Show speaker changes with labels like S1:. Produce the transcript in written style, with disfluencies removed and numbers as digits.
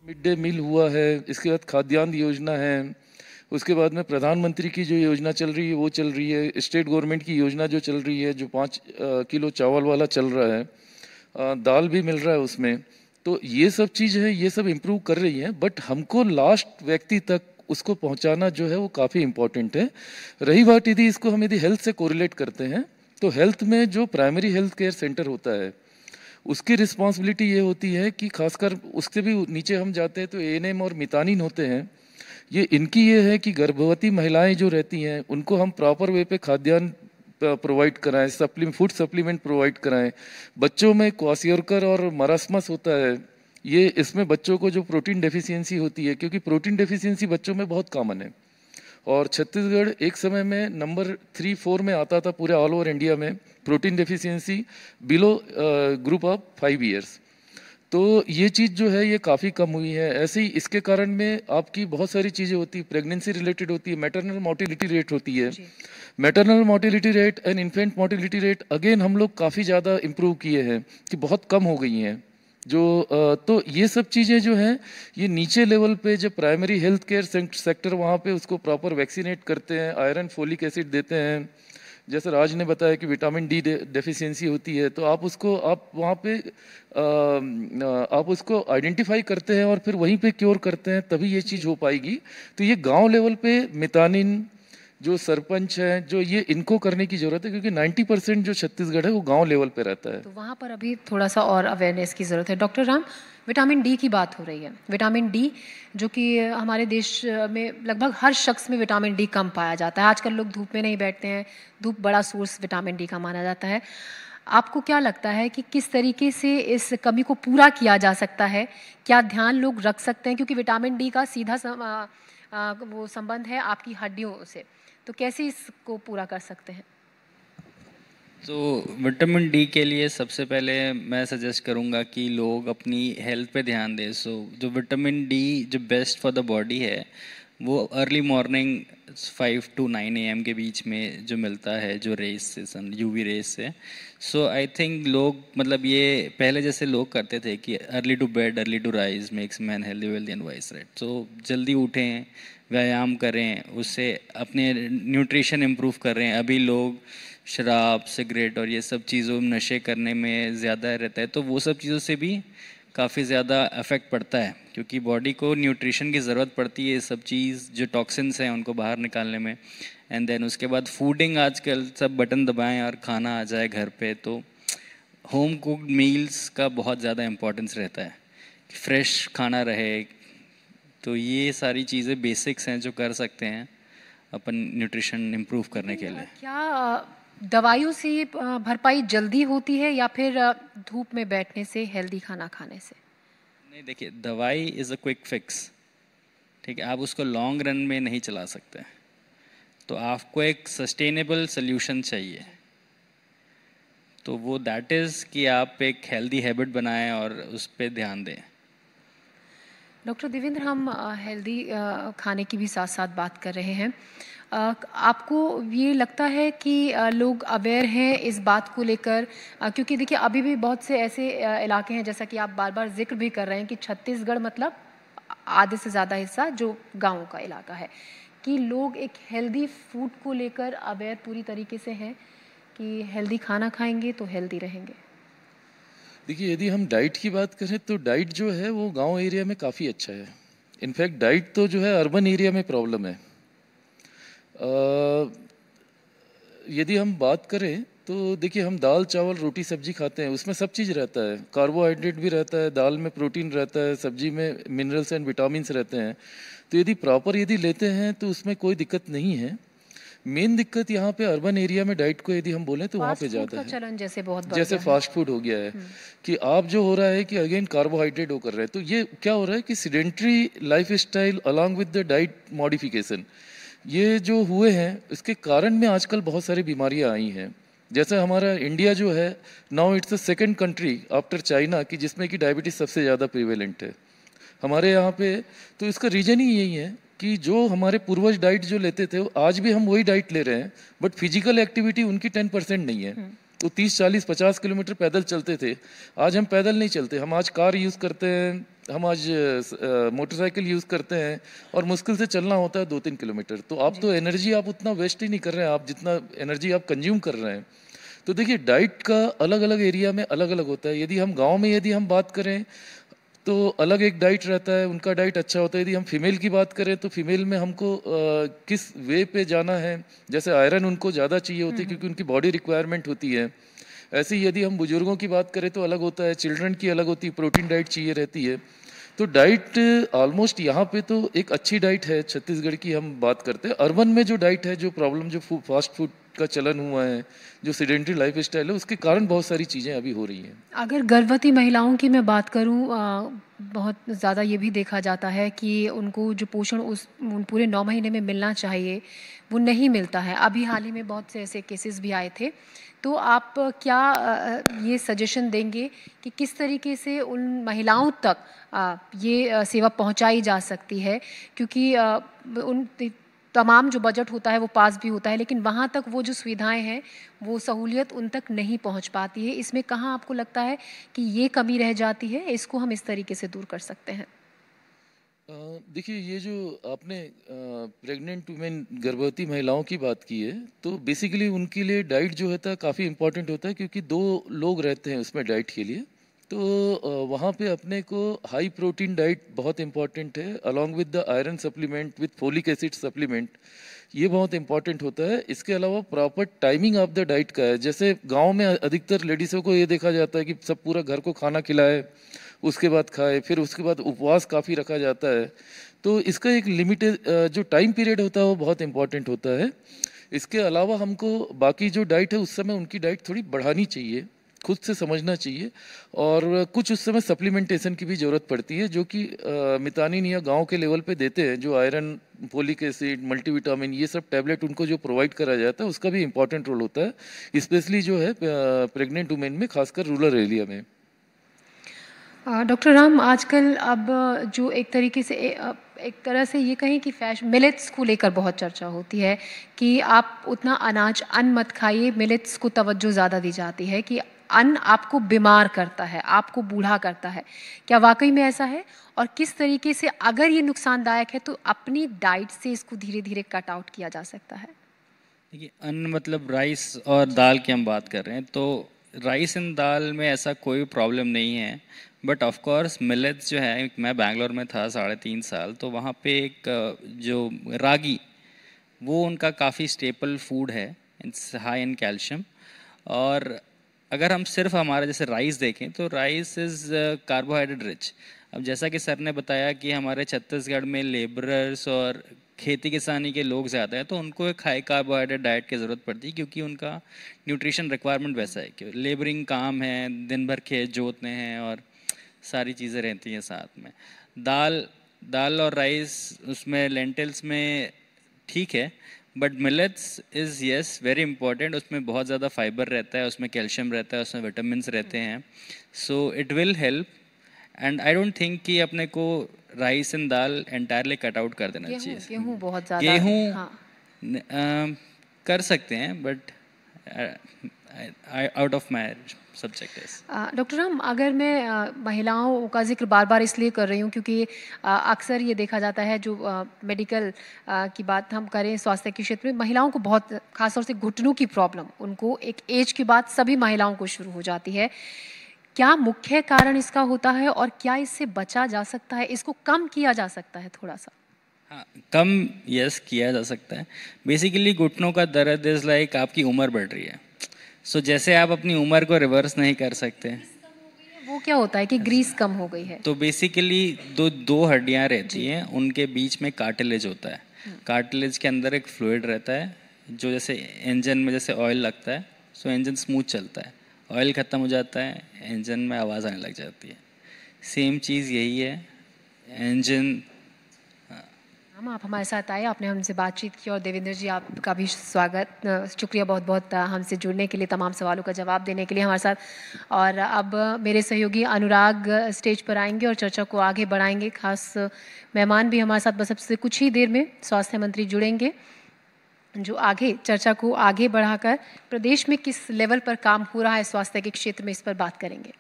S1: Mid day meal हुआ है, इसके बाद खाद्यान्न योजना है, उसके बाद में प्रधानमंत्री की जो योजना चल रही है वो चल रही है, स्टेट गवर्नमेंट की योजना जो चल रही है, जो 5 किलो चावल वाला चल रहा है, दाल भी मिल रहा है उसमें। तो ये सब चीज़ है, ये सब इम्प्रूव कर रही है, बट हमको लास्ट व्यक्ति तक उसको पहुंचाना जो है वो काफ़ी इम्पोर्टेंट है। रही बात यदि इसको हम यदि हेल्थ से कोरिलेट करते हैं, तो हेल्थ में जो प्राइमरी हेल्थ केयर सेंटर होता है उसकी रिस्पॉन्सिबिलिटी ये होती है कि खासकर उससे भी नीचे हम जाते हैं तो एएनएम और मितानिन होते हैं। ये इनकी ये है कि गर्भवती महिलाएं जो रहती हैं उनको हम प्रॉपर वे पे खाद्यान्न प्रोवाइड कराएं, फूड सप्लीमेंट प्रोवाइड कराएं। बच्चों में क्वासियोरकर और मरासमस होता है, ये इसमें बच्चों को जो प्रोटीन डेफिशिएंसी होती है, क्योंकि प्रोटीन डेफिशिएंसी बच्चों में बहुत कॉमन है। और छत्तीसगढ़ एक समय में नंबर 3-4 में आता था पूरे ऑल ओवर इंडिया में protein deficiency below group of 5 years. तो ये चीज़ जो है ये काफ़ी कम हुई है। ऐसे ही इसके कारण में आपकी बहुत सारी चीज़ें होती है, प्रेगनेंसी रिलेटेड होती है, मैटरनल मोर्टिलिटी रेट होती है। Maternal mortality rate and infant mortality rate again हम लोग काफ़ी ज़्यादा इम्प्रूव किए हैं कि बहुत कम हो गई हैं। तो ये सब चीज़ें जो हैं ये नीचे लेवल पे जो प्राइमरी हेल्थ केयर सेक्टर वहाँ पे उसको प्रॉपर वैक्सीनेट करते हैं, आयरन फोलिक एसिड देते हैं। जैसे राज ने बताया कि विटामिन डी डेफिशिएंसी होती है, तो आप वहाँ पे आप उसको आइडेंटिफाई करते हैं और फिर वहीं पे क्योर करते हैं, तभी ये चीज़ हो पाएगी। तो ये गांव लेवल पे मितानिन जो सरपंच हैं जो ये इनको करने की जरूरत है, क्योंकि 90% जो छत्तीसगढ़ है वो गांव लेवल पे रहता है।
S2: तो वहाँ पर अभी थोड़ा सा और अवेयरनेस की ज़रूरत है। डॉक्टर राम, विटामिन डी की बात हो रही है। विटामिन डी जो कि हमारे देश में लगभग हर शख्स में विटामिन डी कम पाया जाता है। आजकल लोग धूप में नहीं बैठते हैं, धूप बड़ा सोर्स विटामिन डी का माना जाता है। आपको क्या लगता है कि किस तरीके से इस कमी को पूरा किया जा सकता है? क्या ध्यान लोग रख सकते हैं? क्योंकि विटामिन डी का सीधा वो संबंध है आपकी हड्डियों से, तो कैसे इसको पूरा कर सकते हैं?
S3: तो विटामिन डी के लिए सबसे पहले मैं सजेस्ट करूँगा कि लोग अपनी हेल्थ पे ध्यान दें। जो विटामिन डी जो बेस्ट फॉर द बॉडी है वो अर्ली मॉर्निंग 5 to 9 AM के बीच में जो मिलता है, जो रेस से, सन यूवी रेस से। आई थिंक लोग मतलब ये पहले जैसे लोग करते थे कि early to bed early to rise makes man healthy wealthy and wise, right. So जल्दी उठें, व्यायाम करें, उससे अपने न्यूट्रिशन इम्प्रूव कर रहे हैं। अभी लोग शराब, सिगरेट और ये सब चीज़ों में नशे करने में ज़्यादा रहता है, तो वो सब चीज़ों से भी काफ़ी ज़्यादा इफ़ेक्ट पड़ता है, क्योंकि बॉडी को न्यूट्रिशन की ज़रूरत पड़ती है, ये सब चीज़ जो टॉक्सिन्स हैं उनको बाहर निकालने में। एंड देन उसके बाद फूडिंग, आजकल सब बटन दबाएं और खाना आ जाए घर पे, तो होम कुक्ड मील्स का बहुत ज़्यादा इम्पोर्टेंस रहता है कि फ्रेश खाना रहे। तो ये सारी चीज़ें बेसिक्स हैं जो कर सकते हैं अपन न्यूट्रिशन इम्प्रूव करने के लिए।
S2: क्या दवाइयों से ये भरपाई जल्दी होती है या फिर धूप में बैठने से, हेल्दी खाना खाने से?
S3: नहीं, देखिए, दवाई इज़ अ क्विक फिक्स, ठीक है, आप उसको लॉन्ग रन में नहीं चला सकते। तो आपको एक सस्टेनेबल सोल्यूशन चाहिए, तो वो दैट इज़ कि आप एक हेल्दी हैबिट बनाएं और उस पर ध्यान दें।
S2: डॉक्टर देवेंद्र, हम हेल्दी खाने की भी साथ साथ बात कर रहे हैं। आपको ये लगता है कि लोग अवेयर हैं इस बात को लेकर? क्योंकि देखिए अभी भी बहुत से ऐसे इलाके हैं, जैसा कि आप बार बार जिक्र भी कर रहे हैं कि छत्तीसगढ़ मतलब आधे से ज़्यादा हिस्सा जो गाँव का इलाका है, कि लोग एक हेल्दी फूड को लेकर अवेयर पूरी तरीके से हैं कि हेल्दी खाना खाएंगे तो हेल्दी रहेंगे।
S1: देखिए, यदि हम डाइट की बात करें तो डाइट जो है वो गांव एरिया में काफ़ी अच्छा है। इनफैक्ट डाइट तो जो है अर्बन एरिया में प्रॉब्लम है। यदि हम बात करें तो देखिए, हम दाल चावल रोटी सब्जी खाते हैं, उसमें सब चीज़ रहता है, कार्बोहाइड्रेट भी रहता है, दाल में प्रोटीन रहता है, सब्जी में मिनरल्स एंड विटामिन्स रहते हैं। तो यदि प्रॉपर यदि लेते हैं तो उसमें कोई दिक्कत नहीं है। मेन दिक्कत यहाँ पे अर्बन एरिया में डाइट को यदि हम बोलें तो वहाँ पे ज़्यादा है।
S2: चलन जैसे बहुत बढ़
S1: जैसे
S2: गया है।
S1: फास्ट फूड हो गया है कि आप जो हो रहा है कि अगेन कार्बोहाइड्रेट हो कर रहे हैं, तो ये क्या हो रहा है कि sedentary life style along with the diet modification, ये जो हुए हैं इसके कारण में आजकल बहुत सारी बीमारियां आई हैं। जैसे हमारा इंडिया जो है now it's the second country after China कि जिसमें कि डायबिटीज सबसे ज़्यादा प्रिवेलेंट है हमारे यहाँ पे। तो इसका रीजन ही यही है कि जो हमारे पूर्वज डाइट जो लेते थे आज भी हम वही डाइट ले रहे हैं, बट फिजिकल एक्टिविटी उनकी 10% नहीं है। वो 30, 40, 50 किलोमीटर पैदल चलते थे। आज हम पैदल नहीं चलते, हम आज कार यूज़ करते हैं, हम आज मोटरसाइकिल यूज़ करते हैं और मुश्किल से चलना होता है 2-3 किलोमीटर। तो आप तो एनर्जी आप उतना वेस्ट ही नहीं कर रहे हैं, आप जितना एनर्जी आप कंज्यूम कर रहे हैं। तो देखिए डाइट का अलग अलग एरिया में अलग अलग होता है। यदि हम गांव में यदि हम बात करें तो अलग एक डाइट रहता है, उनका डाइट अच्छा होता है। यदि हम फीमेल की बात करें तो फीमेल में हमको किस वे पे जाना है, जैसे आयरन उनको ज़्यादा चाहिए होती है क्योंकि उनकी बॉडी रिक्वायरमेंट होती है। ऐसे ही यदि हम बुजुर्गों की बात करें तो अलग होता है, चिल्ड्रन की अलग होती है, प्रोटीन डाइट चाहिए रहती है। तो डाइट ऑलमोस्ट यहाँ पे तो एक अच्छी डाइट है छत्तीसगढ़ की हम बात करते हैं। अर्बन में जो डाइट है, जो प्रॉब्लम जो फास्ट फूड का चलन हुआ है, जो सीडेंटरी लाइफ स्टाइल है, उसके कारण बहुत सारी चीज़ें अभी हो रही हैं।
S2: अगर गर्भवती महिलाओं की मैं बात करूं, बहुत ज़्यादा ये भी देखा जाता है कि उनको जो पोषण उन पूरे 9 महीने में मिलना चाहिए वो नहीं मिलता है। अभी हाल ही में बहुत से ऐसे केसेस भी आए थे। तो आप क्या ये सजेशन देंगे कि किस तरीके से उन महिलाओं तक ये सेवा पहुंचाई जा सकती है? क्योंकि उन तमाम जो बजट होता है वो पास भी होता है, लेकिन वहाँ तक वो जो सुविधाएं हैं वो सहूलियत उन तक नहीं पहुँच पाती है। इसमें कहाँ आपको लगता है कि ये कमी रह जाती है, इसको हम इस तरीके से दूर कर सकते हैं?
S1: देखिए ये जो आपने प्रेग्नेंट वुमेन, गर्भवती महिलाओं की बात की है, तो बेसिकली उनके लिए डाइट जो होता है काफ़ी इम्पोर्टेंट होता है क्योंकि 2 लोग रहते हैं उसमें डाइट के लिए। तो वहाँ पे अपने को हाई प्रोटीन डाइट बहुत इम्पोर्टेंट है, along with the iron supplement with folic acid supplement, ये बहुत इंपॉर्टेंट होता है। इसके अलावा proper timing of the diet का है। जैसे गांव में अधिकतर लेडीज़ों को ये देखा जाता है कि सब पूरा घर को खाना खिलाए, उसके बाद खाए, फिर उसके बाद उपवास काफ़ी रखा जाता है। तो इसका एक लिमिटेड जो टाइम पीरियड होता है वो बहुत इंपॉर्टेंट होता है। इसके अलावा हमको बाकी जो डाइट है उस समय उनकी डाइट थोड़ी बढ़ानी चाहिए, खुद से समझना चाहिए, और कुछ उस समय सप्लीमेंटेशन की भी ज़रूरत पड़ती है जो कि मितानिन या गांव के लेवल पे देते हैं, जो आयरन, फोलिक एसिड, मल्टीविटामिन, ये सब टैबलेट उनको जो प्रोवाइड करा जाता है उसका भी इम्पॉर्टेंट रोल होता है, स्पेशली जो है प्रेग्नेंट वुमेन में, खासकर रूरल एरिया में।
S2: डॉक्टर राम, आजकल अब जो एक तरीके से एक तरह से ये कहें कि मिलेट्स को लेकर बहुत चर्चा होती है कि आप उतना अन्न मत खाइए, मिलेट्स को तवज्जो ज़्यादा दी जाती है कि अन्न आपको बीमार करता है, आपको बूढ़ा करता है। क्या वाकई में ऐसा है? और किस तरीके से, अगर ये नुकसानदायक है, तो अपनी डाइट से इसको धीरे धीरे कट आउट किया जा सकता है?
S3: देखिए, अन्न मतलब राइस और दाल की हम बात कर रहे हैं, तो राइस एंड दाल में ऐसा कोई प्रॉब्लम नहीं है। बट ऑफ कोर्स मिलेट्स जो है, मैं बैंगलोर में था 3.5 साल, तो वहाँ पे एक जो रागी, वो उनका काफ़ी स्टेपल फूड है, इट्स हाई इन कैल्शियम। और अगर हम सिर्फ हमारा जैसे राइस देखें तो राइस इज़ कार्बोहाइड्रेट रिच। अब जैसा कि सर ने बताया कि हमारे छत्तीसगढ़ में लेबरर्स और खेती किसानी के लोग ज़्यादा हैं, तो उनको एक हाई कार्बोहाइड्रेट डाइट की ज़रूरत पड़ती है क्योंकि उनका न्यूट्रिशन रिक्वायरमेंट वैसा है कि लेबरिंग काम है, दिन भर खेत जोतने हैं और सारी चीज़ें रहती हैं साथ में। दाल और राइस उसमें लेंटिल्स में ठीक है, but millets is yes very important. उसमें बहुत ज़्यादा फाइबर रहता है, उसमें कैल्शियम रहता है, उसमें विटामिन्स रहते हैं, so it will help. And I don't think कि अपने को rice and dal entirely cut out कर देना चाहिए।
S2: गेहूँ बहुत ज़्यादा,
S3: गेहूँ
S2: हाँ।
S3: कर सकते हैं, but out of my subject है।
S2: डॉक्टर राम, अगर मैं महिलाओं का जिक्र बार बार इसलिए कर रही हूँ क्योंकि अक्सर ये देखा जाता है, जो मेडिकल की बात हम करें, स्वास्थ्य के क्षेत्र में महिलाओं को बहुत, खासतौर से घुटनों की प्रॉब्लम उनको एक एज के बाद सभी महिलाओं को शुरू हो जाती है। क्या मुख्य कारण इसका होता है और क्या इससे बचा जा सकता है, इसको कम किया जा सकता है थोड़ा सा?
S3: हाँ, कम यस किया जा सकता है। बेसिकली घुटनों का दर्द इज़ लाइक आपकी उम्र बढ़ रही है, सो जैसे आप अपनी उम्र को रिवर्स नहीं कर सकते।
S2: वो क्या होता है कि ग्रीस कम हो गई है,
S3: तो बेसिकली दो हड्डियां रहती हैं, उनके बीच में कार्टिलेज होता है। कार्टिलेज के अंदर एक फ्लूइड रहता है जो जैसे इंजन में जैसे ऑयल लगता है, सो इंजन स्मूथ चलता है। ऑयल ख़त्म हो जाता है, इंजन में आवाज़ आने लग जाती है। सेम चीज़ यही है, इंजन।
S2: हम आप हमारे साथ आए, आपने हमसे बातचीत की, और देवेंद्र जी आपका भी स्वागत, शुक्रिया बहुत बहुत हमसे जुड़ने के लिए, तमाम सवालों का जवाब देने के लिए हमारे साथ। और अब मेरे सहयोगी अनुराग स्टेज पर आएंगे और चर्चा को आगे बढ़ाएंगे। खास मेहमान भी हमारे साथ बस अब से कुछ ही देर में स्वास्थ्य मंत्री जुड़ेंगे। जो आगे चर्चा को आगे बढ़ाकर प्रदेश में किस लेवल पर काम हो रहा है स्वास्थ्य के क्षेत्र में, इस पर बात करेंगे।